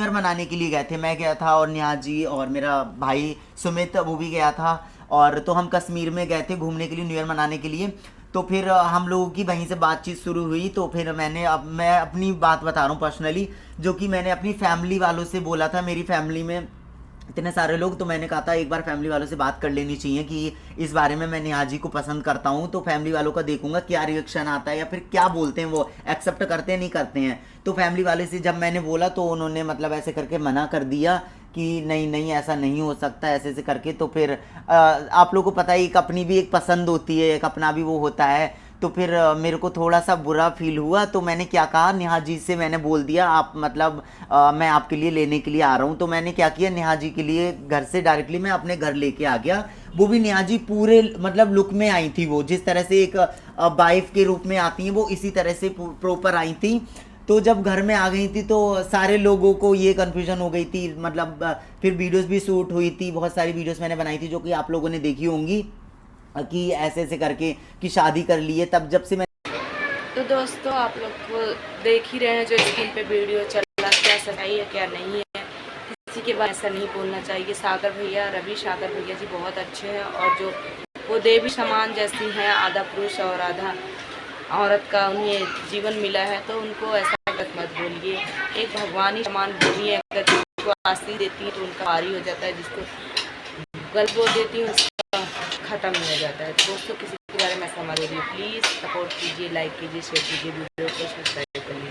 Year मनाने के लिए गए थे। मैं गया था और नेहा जी और मेरा भाई सुमित वो भी गया था। और तो हम कश्मीर में गए थे घूमने के लिए, न्यू ईयर मनाने के लिए। तो फिर हम लोगों की वहीं से बातचीत शुरू हुई। तो फिर मैं अपनी बात बता रहा हूँ पर्सनली, जो कि मैंने अपनी फैमिली वालों से बोला था। मेरी फैमिली में इतने सारे लोग, तो मैंने कहा था एक बार फैमिली वालों से बात कर लेनी चाहिए कि इस बारे में मैं नेहा जी को पसंद करता हूँ। तो फैमिली वालों का देखूंगा क्या रिएक्शन आता है या फिर क्या बोलते हैं, वो एक्सेप्ट करते हैं नहीं करते हैं। तो फैमिली वाले से जब मैंने बोला तो उन्होंने मतलब ऐसे करके मना कर दिया कि नहीं नहीं ऐसा नहीं हो सकता, ऐसे ऐसे करके। तो फिर आप लोगों को पता है एक अपनी भी एक पसंद होती है, एक अपना भी वो होता है। तो फिर मेरे को थोड़ा सा बुरा फील हुआ। तो मैंने क्या कहा, नेहा जी से मैंने बोल दिया आप मतलब मैं आपके लिए लेने के लिए आ रहा हूँ। तो मैंने क्या किया, नेहा जी के लिए घर से डायरेक्टली मैं अपने घर लेके आ गया। वो भी नेहा जी पूरे मतलब लुक में आई थी, वो जिस तरह से एक वाइफ के रूप में आती हैं वो इसी तरह से प्रॉपर आई थी। तो जब घर में आ गई थी तो सारे लोगों को ये कन्फ्यूजन हो गई थी, मतलब फिर वीडियोस भी शूट हुई थी, बहुत सारी वीडियोस मैंने बनाई थी जो कि आप लोगों ने देखी होंगी कि ऐसे ऐसे करके कि शादी कर ली है। तब जब से मैं तो दोस्तों आप लोग को देख ही रहे हैं जो स्क्रीन पे वीडियो चल रहा है, क्या सच्चाई है क्या नहीं है। किसी के बारे में ऐसा नहीं बोलना चाहिए। सागर भैया, रवि सागर भैया जी बहुत अच्छे हैं और जो वो देवी समान जैसी हैं, आधा पुरुष और आधा औरत का उन्हें जीवन मिला है, तो उनको ऐसा गलत मत बोलिए। एक भगवान ही समान भूमि है, अगर जिसको आशीष देती है तो उनका पारी हो जाता है, जिसको गलत बोल देती है उसका ख़त्म हो जाता है। दोस्तों किसी के बारे में ऐसा मत बोलिए। प्लीज़ सपोर्ट कीजिए, लाइक कीजिए, शेयर कीजिए वीडियो को, सब्सक्राइब करिए।